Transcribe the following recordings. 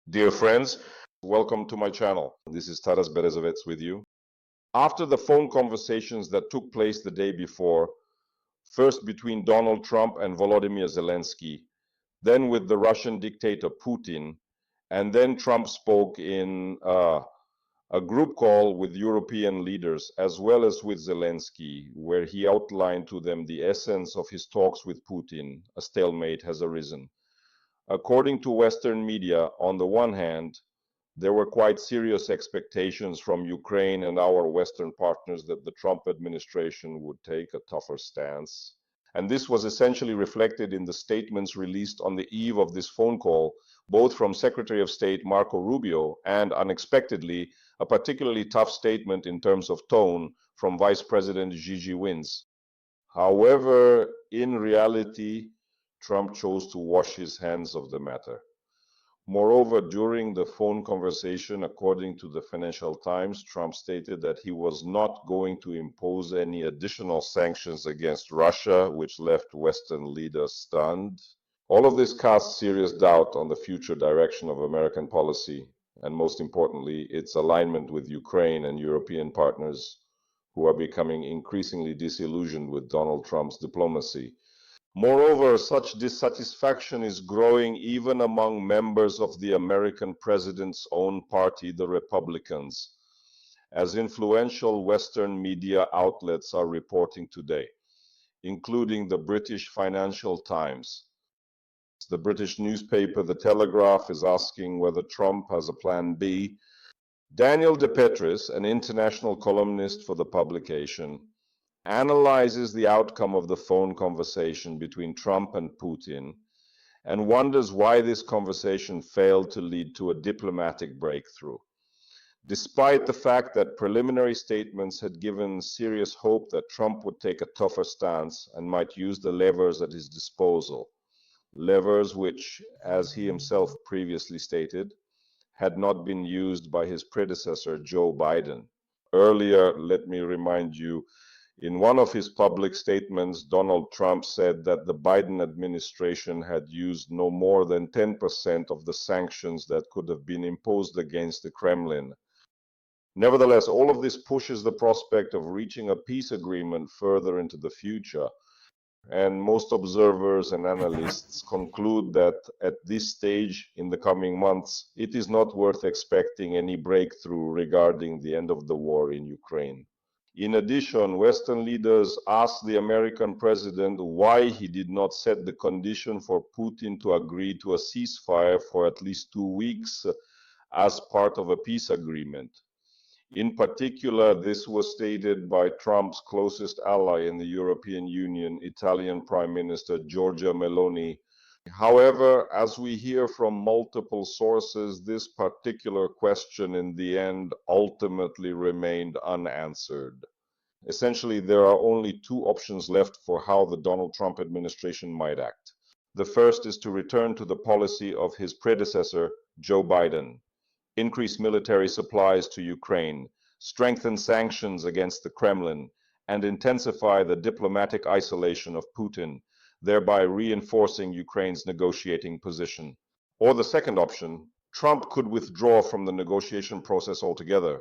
Dear friends, welcome to my channel. This is BEREZOVETS with you. After the phone conversations that took place the day before, first between Donald Trump and Volodymyr Zelensky, then with the Russian dictator Putin, and then Trump spoke in a group call with European leaders as well as with Zelensky, where he outlined to them the essence of his talks with Putin. A stalemate has arisen. According to Western media, on the one hand, there were quite serious expectations from Ukraine and our Western partners that the Trump administration would take a tougher stance. And this was essentially reflected in the statements released on the eve of this phone call, both from Secretary of State Marco Rubio and, unexpectedly, a particularly tough statement in terms of tone from Vice President Gigi Wins. However, in reality, Trump chose to wash his hands of the matter. Moreover, during the phone conversation, according to the Financial Times, Trump stated that he was not going to impose any additional sanctions against Russia, which left Western leaders stunned. All of this casts serious doubt on the future direction of American policy, and most importantly, its alignment with Ukraine and European partners who are becoming increasingly disillusioned with Donald Trump's diplomacy. Moreover, such dissatisfaction is growing even among members of the American president's own party, the Republicans, as influential Western media outlets are reporting today, including the British Financial Times. The British newspaper The Telegraph is asking whether Trump has a plan B. Daniel Deport, an international columnist for the publication, analyzes the outcome of the phone conversation between Trump and Putin and wonders why this conversation failed to lead to a diplomatic breakthrough. Despite the fact that preliminary statements had given serious hope that Trump would take a tougher stance and might use the levers at his disposal, levers which, as he himself previously stated, had not been used by his predecessor, Joe Biden. Earlier, let me remind you, in one of his public statements, Donald Trump said that the Biden administration had used no more than 10% of the sanctions that could have been imposed against the Kremlin. Nevertheless, all of this pushes the prospect of reaching a peace agreement further into the future. And most observers and analysts conclude that at this stage in the coming months, it is not worth expecting any breakthrough regarding the end of the war in Ukraine. In addition, Western leaders asked the American president why he did not set the condition for Putin to agree to a ceasefire for at least 2 weeks as part of a peace agreement. In particular, this was stated by Trump's closest ally in the European Union, Italian Prime Minister Giorgia Meloni. However, as we hear from multiple sources, this particular question in the end ultimately remained unanswered. Essentially, there are only two options left for how the Donald Trump administration might act. The first is to return to the policy of his predecessor, Joe Biden, increase military supplies to Ukraine, strengthen sanctions against the Kremlin, and intensify the diplomatic isolation of Putin, thereby reinforcing Ukraine's negotiating position. Or the second option, Trump could withdraw from the negotiation process altogether,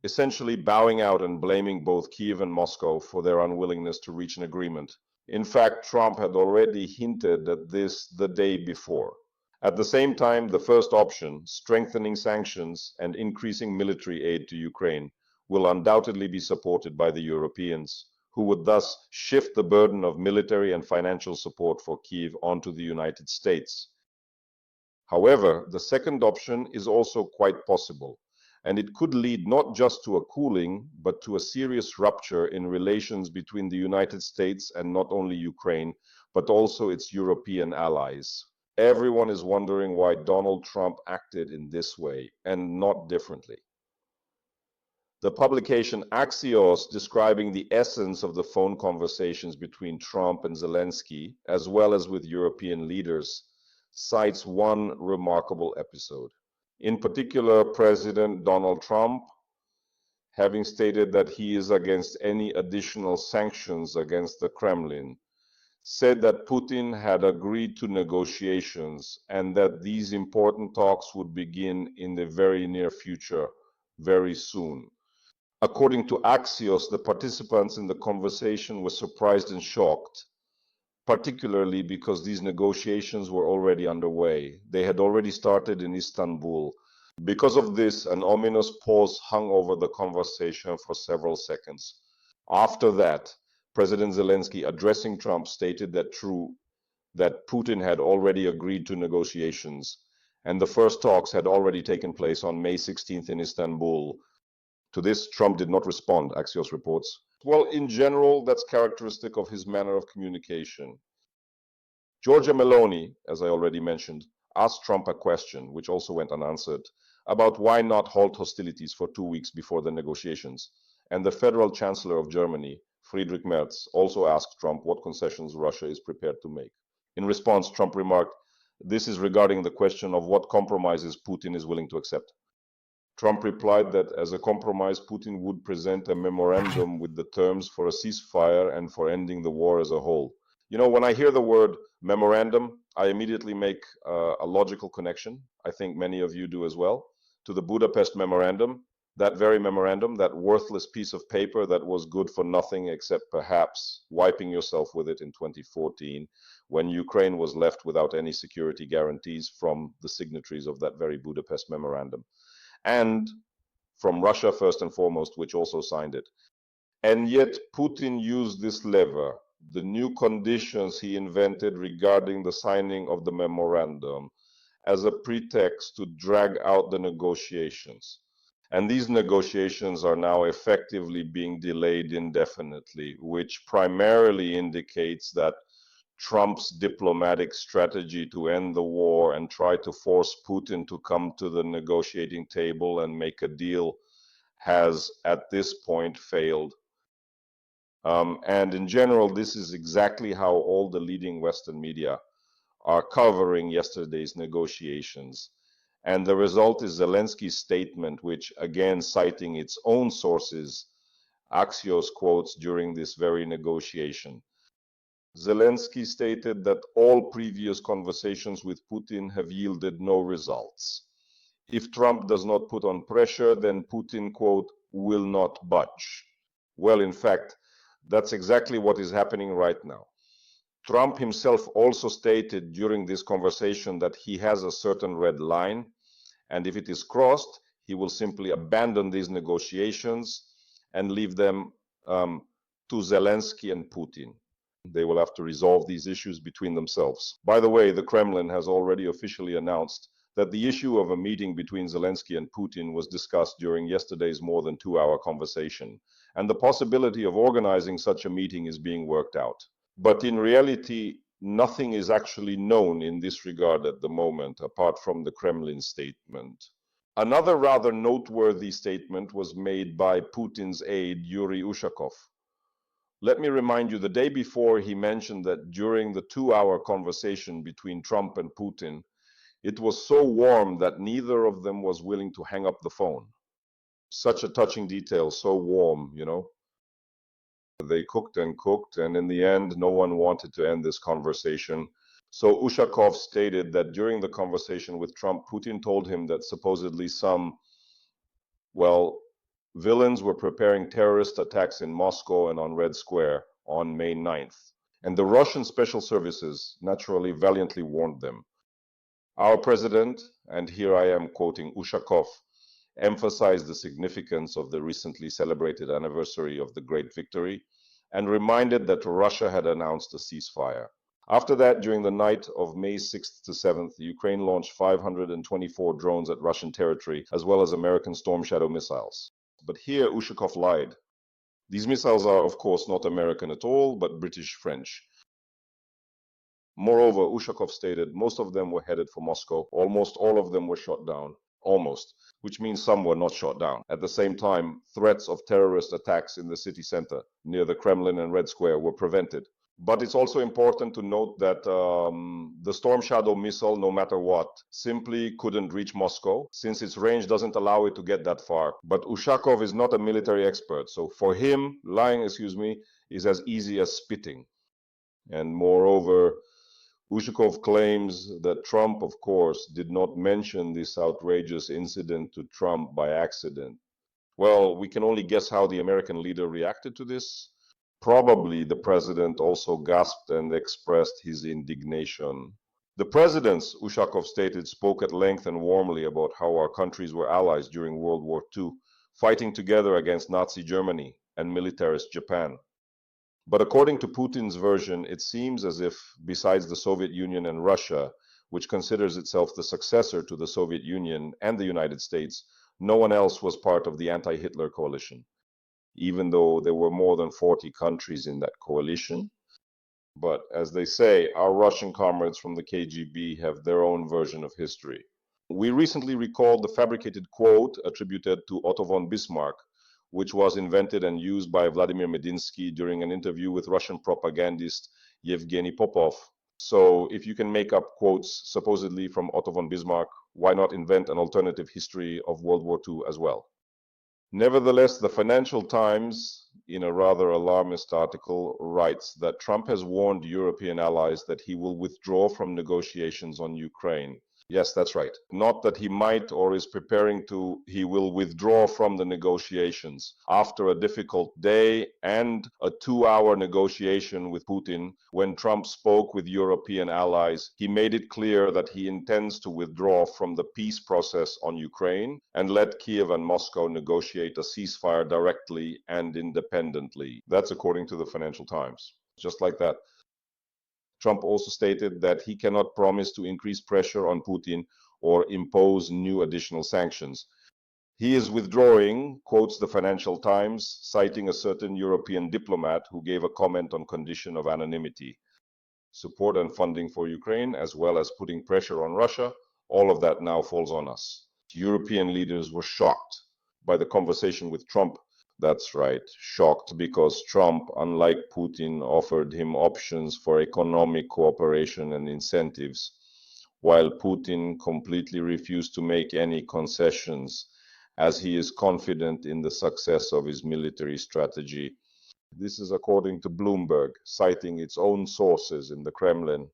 essentially bowing out and blaming both Kyiv and Moscow for their unwillingness to reach an agreement. In fact, Trump had already hinted at this the day before. At the same time, the first option, strengthening sanctions and increasing military aid to Ukraine, will undoubtedly be supported by the Europeans, who would thus shift the burden of military and financial support for Kyiv onto the United States. However, the second option is also quite possible, and it could lead not just to a cooling, but to a serious rupture in relations between the United States and not only Ukraine, but also its European allies. Everyone is wondering why Donald Trump acted in this way and not differently. The publication Axios, describing the essence of the phone conversations between Trump and Zelensky, as well as with European leaders, cites one remarkable episode. In particular, President Donald Trump, having stated that he is against any additional sanctions against the Kremlin, said that Putin had agreed to negotiations and that these important talks would begin in the very near future, very soon. According to Axios, the participants in the conversation were surprised and shocked, particularly because these negotiations were already underway. They had already started in Istanbul. Because of this, an ominous pause hung over the conversation for several seconds. After that, President Zelensky, addressing Trump, stated that Putin had already agreed to negotiations, and the first talks had already taken place on May 16th in Istanbul. To this, Trump did not respond, Axios reports. Well, in general, that's characteristic of his manner of communication. Giorgia Meloni, as I already mentioned, asked Trump a question, which also went unanswered, about why not halt hostilities for 2 weeks before the negotiations. And the Federal Chancellor of Germany, Friedrich Merz, also asked Trump what concessions Russia is prepared to make. In response, Trump remarked, "This is regarding the question of what compromises Putin is willing to accept." Trump replied that as a compromise, Putin would present a memorandum with the terms for a ceasefire and for ending the war as a whole. You know, when I hear the word memorandum, I immediately make a logical connection. I think many of you do as well, to the Budapest Memorandum, that very memorandum, that worthless piece of paper that was good for nothing except perhaps wiping yourself with it in 2014, when Ukraine was left without any security guarantees from the signatories of that very Budapest Memorandum. And from Russia, first and foremost, which also signed it. And yet Putin used this lever, the new conditions he invented regarding the signing of the memorandum, as a pretext to drag out the negotiations. And these negotiations are now effectively being delayed indefinitely, which primarily indicates that Trump's diplomatic strategy to end the war and try to force Putin to come to the negotiating table and make a deal has at this point failed. And in general, this is exactly how all the leading Western media are covering yesterday's negotiations. And the result is Zelensky's statement, which, again, citing its own sources, Axios quotes during this very negotiation. Zelensky stated that all previous conversations with Putin have yielded no results. If Trump does not put on pressure, then Putin, quote, will not budge. Well, in fact, that's exactly what is happening right now. Trump himself also stated during this conversation that he has a certain red line, and if it is crossed, he will simply abandon these negotiations and leave them to Zelensky and Putin. They will have to resolve these issues between themselves. By the way, the Kremlin has already officially announced that the issue of a meeting between Zelensky and Putin was discussed during yesterday's more than 2-hour conversation, and the possibility of organizing such a meeting is being worked out. But in reality, nothing is actually known in this regard at the moment, apart from the Kremlin statement. Another rather noteworthy statement was made by Putin's aide, Yuri Ushakov. Let me remind you, the day before he mentioned that during the 2-hour conversation between Trump and Putin, it was so warm that neither of them was willing to hang up the phone. Such a touching detail, so warm, you know. They cooked, and in the end, no one wanted to end this conversation. So Ushakov stated that during the conversation with Trump, Putin told him that supposedly some, well, villains were preparing terrorist attacks in Moscow and on Red Square on May 9th. And the Russian special services naturally valiantly warned them. Our president, and here I am quoting Ushakov, emphasized the significance of the recently celebrated anniversary of the Great Victory and reminded that Russia had announced a ceasefire. After that, during the night of May 6th to 7th, Ukraine launched 524 drones at Russian territory, as well as American Storm Shadow missiles. But here Ushakov lied. These missiles are, of course, not American at all, but British-French. Moreover, Ushakov stated most of them were headed for Moscow. Almost all of them were shot down. Almost, which means some were not shot down. At the same time, threats of terrorist attacks in the city center near the Kremlin and Red Square were prevented. But it's also important to note that the Storm Shadow missile, no matter what, simply couldn't reach Moscow since its range doesn't allow it to get that far. But Ushakov is not a military expert, so for him, lying, is as easy as spitting. And moreover, Ushakov claims that Trump, of course, did not mention this outrageous incident to Trump by accident. Well, we can only guess how the American leader reacted to this. Probably the president also gasped and expressed his indignation. The presidents, Ushakov stated, spoke at length and warmly about how our countries were allies during World War II, fighting together against Nazi Germany and militarist Japan. But according to Putin's version, it seems as if, besides the Soviet Union and Russia, which considers itself the successor to the Soviet Union and the United States, no one else was part of the anti-Hitler coalition, even though there were more than 40 countries in that coalition. But as they say, our Russian comrades from the KGB have their own version of history. We recently recalled the fabricated quote attributed to Otto von Bismarck, which was invented and used by Vladimir Medinsky during an interview with Russian propagandist Yevgeny Popov. So if you can make up quotes supposedly from Otto von Bismarck, why not invent an alternative history of World War II as well? Nevertheless, the Financial Times, in a rather alarmist article, writes that Trump has warned European allies that he will withdraw from negotiations on Ukraine. Yes, that's right. Not that he might or is preparing to, he will withdraw from the negotiations. After a difficult day and a 2-hour negotiation with Putin, when Trump spoke with European allies, he made it clear that he intends to withdraw from the peace process on Ukraine and let Kiev and Moscow negotiate a ceasefire directly and independently. That's according to the Financial Times. Just like that. Trump also stated that he cannot promise to increase pressure on Putin or impose new additional sanctions. He is withdrawing, quotes the Financial Times, citing a certain European diplomat who gave a comment on condition of anonymity. Support and funding for Ukraine, as well as putting pressure on Russia, all of that now falls on us. European leaders were shocked by the conversation with Trump. That's right, shocked because Trump, unlike Putin, offered him options for economic cooperation and incentives, while Putin completely refused to make any concessions, as he is confident in the success of his military strategy. This is according to Bloomberg, citing its own sources in the Kremlin.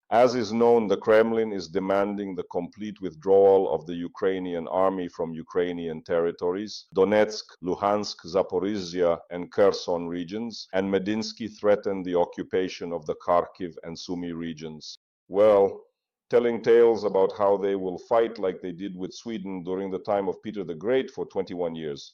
As is known, the Kremlin is demanding the complete withdrawal of the Ukrainian army from Ukrainian territories, Donetsk, Luhansk, Zaporizhia, and Kherson regions, and Medinsky threatened the occupation of the Kharkiv and Sumy regions. Well, telling tales about how they will fight like they did with Sweden during the time of Peter the Great for 21 years.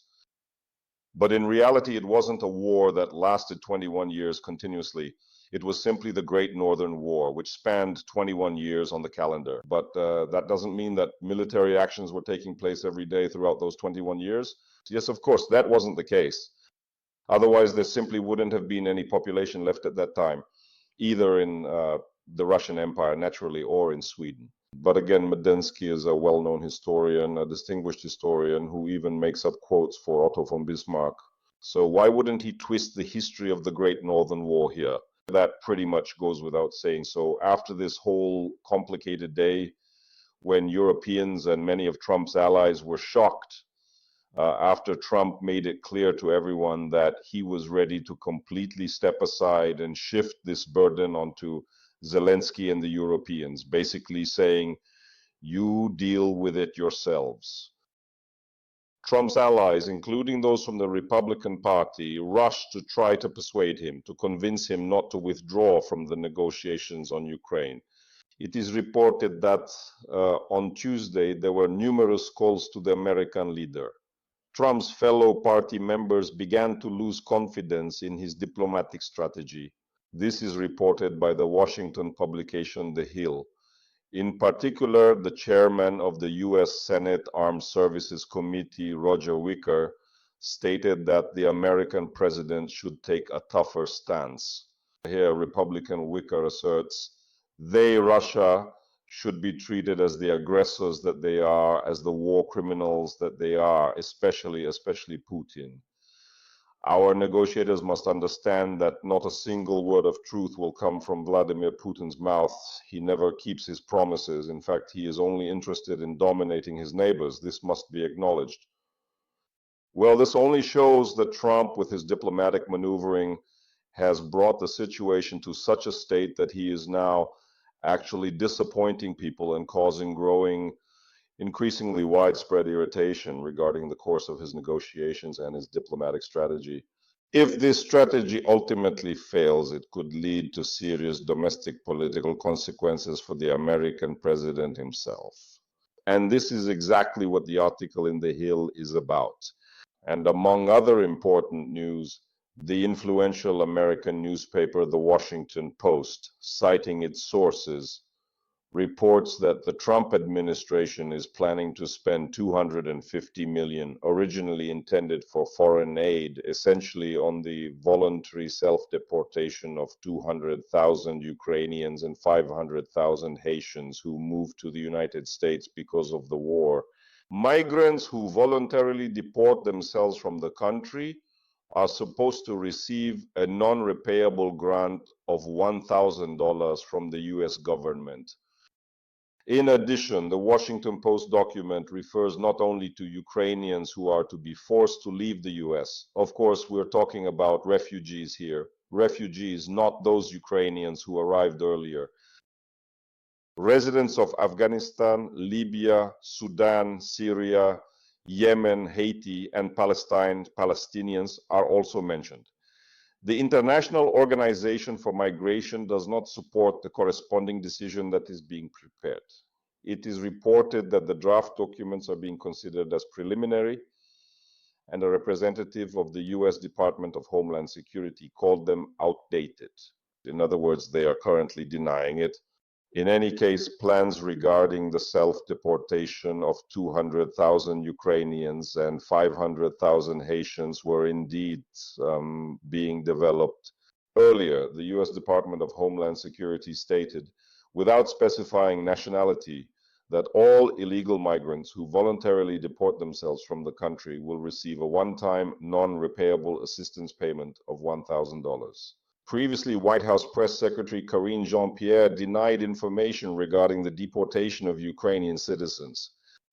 But in reality, it wasn't a war that lasted 21 years continuously. It was simply the Great Northern War, which spanned 21 years on the calendar. But that doesn't mean that military actions were taking place every day throughout those 21 years. Yes, of course, that wasn't the case. Otherwise, there simply wouldn't have been any population left at that time, either in the Russian Empire, naturally, or in Sweden. But again, Medinsky is a well-known historian, a distinguished historian who even makes up quotes for Otto von Bismarck. So why wouldn't he twist the history of the Great Northern War here? That pretty much goes without saying. So after this whole complicated day, when Europeans and many of Trump's allies were shocked, after Trump made it clear to everyone that he was ready to completely step aside and shift this burden onto Zelensky and the Europeans, basically saying, you deal with it yourselves. Trump's allies, including those from the Republican Party, rushed to try to persuade him, to convince him not to withdraw from the negotiations on Ukraine. It is reported that on Tuesday there were numerous calls to the American leader. Trump's fellow party members began to lose confidence in his diplomatic strategy. This is reported by the Washington publication The Hill. In particular, the chairman of the U.S. Senate Armed Services Committee, Roger Wicker, stated that the American president should take a tougher stance. Here, Republican Wicker asserts, they, Russia, should be treated as the aggressors that they are, as the war criminals that they are, especially Putin. Our negotiators must understand that not a single word of truth will come from Vladimir Putin's mouth. He never keeps his promises. In fact, he is only interested in dominating his neighbors. This must be acknowledged. Well, this only shows that Trump, with his diplomatic maneuvering, has brought the situation to such a state that he is now actually disappointing people and causing increasingly widespread irritation regarding the course of his negotiations and his diplomatic strategy. If this strategy ultimately fails, it could lead to serious domestic political consequences for the American president himself. And this is exactly what the article in The Hill is about. And among other important news, the influential American newspaper, The Washington Post, citing its sources, reports that the Trump administration is planning to spend $250 million, originally intended for foreign aid, essentially on the voluntary self-deportation of 200,000 Ukrainians and 500,000 Haitians who moved to the United States because of the war. Migrants who voluntarily deport themselves from the country are supposed to receive a non-repayable grant of $1,000 from the US government. In addition, the Washington Post document refers not only to Ukrainians who are to be forced to leave the US. Of course, we're talking about refugees here. Refugees, not those Ukrainians who arrived earlier. Residents of Afghanistan, Libya, Sudan, Syria, Yemen, Haiti, and Palestinians are also mentioned. The International Organization for Migration does not support the corresponding decision that is being prepared. It is reported that the draft documents are being considered as preliminary, and a representative of the US Department of Homeland Security called them outdated. In other words, they are currently denying it. In any case, plans regarding the self-deportation of 200,000 Ukrainians and 500,000 Haitians were indeed being developed. Earlier, the US Department of Homeland Security stated, without specifying nationality, that all illegal migrants who voluntarily deport themselves from the country will receive a one-time, non-repayable assistance payment of $1,000. Previously, White House Press Secretary Karine Jean-Pierre denied information regarding the deportation of Ukrainian citizens.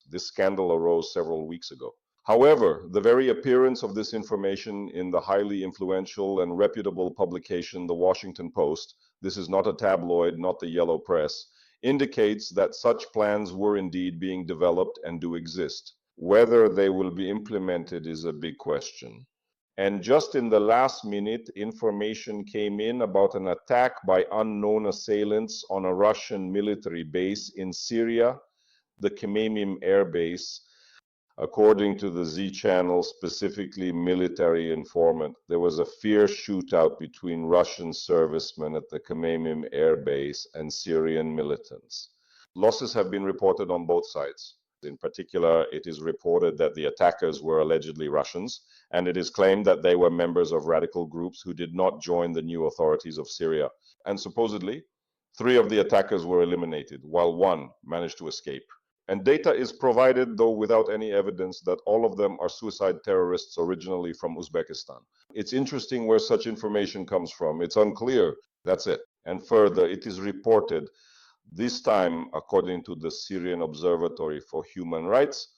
This scandal arose several weeks ago. However, the very appearance of this information in the highly influential and reputable publication, The Washington Post, this is not a tabloid, not the yellow press, indicates that such plans were indeed being developed and do exist. Whether they will be implemented is a big question. And just in the last minute, information came in about an attack by unknown assailants on a Russian military base in Syria, the Khmeimim Air Base. According to the Z channel, specifically military informant, there was a fierce shootout between Russian servicemen at the Khmeimim Air Base and Syrian militants. Losses have been reported on both sides. In particular, it is reported that the attackers were allegedly Russians, and it is claimed that they were members of radical groups who did not join the new authorities of Syria. And supposedly, 3 of the attackers were eliminated, while 1 managed to escape. And data is provided, though without any evidence, that all of them are suicide terrorists originally from Uzbekistan. It's interesting where such information comes from. It's unclear. That's it. And further, it is reported, this time according to the Syrian Observatory for Human Rights,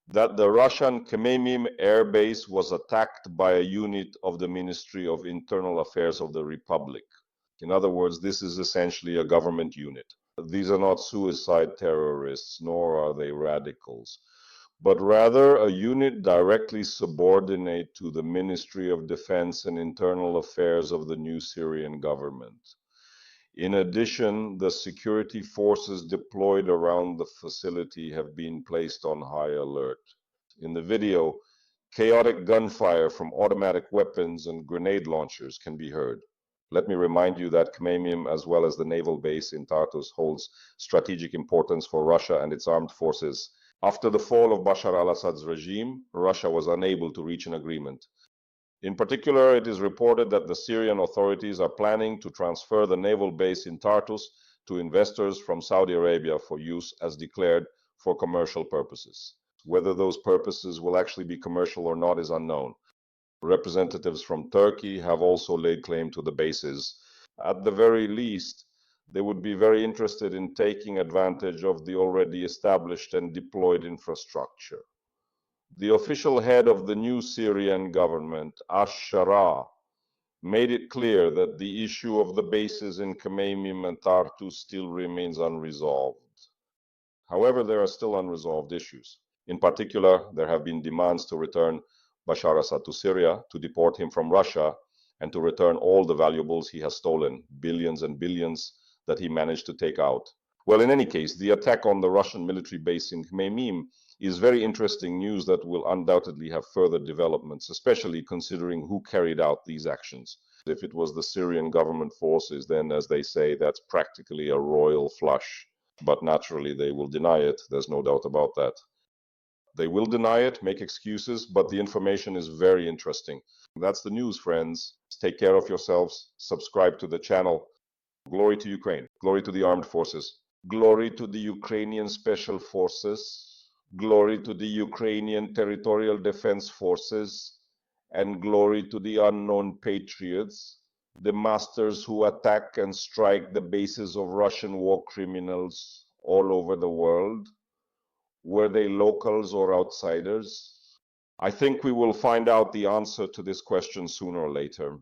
that the Russian Khmeimim Air Base was attacked by a unit of the Ministry of Internal Affairs of the Republic. In other words, this is essentially a government unit. These are not suicide terrorists, nor are they radicals, but rather a unit directly subordinate to the Ministry of Defense and Internal Affairs of the new Syrian government. In addition, the security forces deployed around the facility have been placed on high alert. In the video, chaotic gunfire from automatic weapons and grenade launchers can be heard. Let me remind you that Khmeimim, as well as the naval base in Tartus, holds strategic importance for Russia and its armed forces. After the fall of Bashar al-Assad's regime, Russia was unable to reach an agreement. In particular, it is reported that the Syrian authorities are planning to transfer the naval base in Tartus to investors from Saudi Arabia for use, as declared, for commercial purposes. Whether those purposes will actually be commercial or not is unknown. Representatives from Turkey have also laid claim to the bases. At the very least, they would be very interested in taking advantage of the already established and deployed infrastructure. The official head of the new Syrian government, Ash-Shara, made it clear that the issue of the bases in Khmeimim and Tartu still remains unresolved. However, there are still unresolved issues. In particular, there have been demands to return Bashar Assad to Syria, to deport him from Russia, and to return all the valuables he has stolen, billions and billions that he managed to take out. Well, in any case, the attack on the Russian military base in Khmeimim is very interesting news that will undoubtedly have further developments, especially considering who carried out these actions. If it was the Syrian government forces, then, as they say, that's practically a royal flush. But naturally, they will deny it. There's no doubt about that. They will deny it, make excuses, but the information is very interesting. That's the news, friends. Take care of yourselves. Subscribe to the channel. Glory to Ukraine. Glory to the armed forces. Glory to the Ukrainian Special Forces. Glory to the Ukrainian Territorial Defense Forces. And glory to the unknown patriots, the masters who attack and strike the bases of Russian war criminals all over the world. Were they locals or outsiders? I think we will find out the answer to this question sooner or later.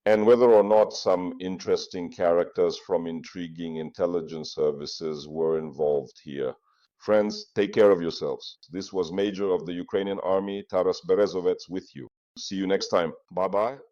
And whether or not some interesting characters from intriguing intelligence services were involved here. Friends, take care of yourselves. This was Major of the Ukrainian Army, Taras BEREZOVETS, with you. See you next time. Bye-bye.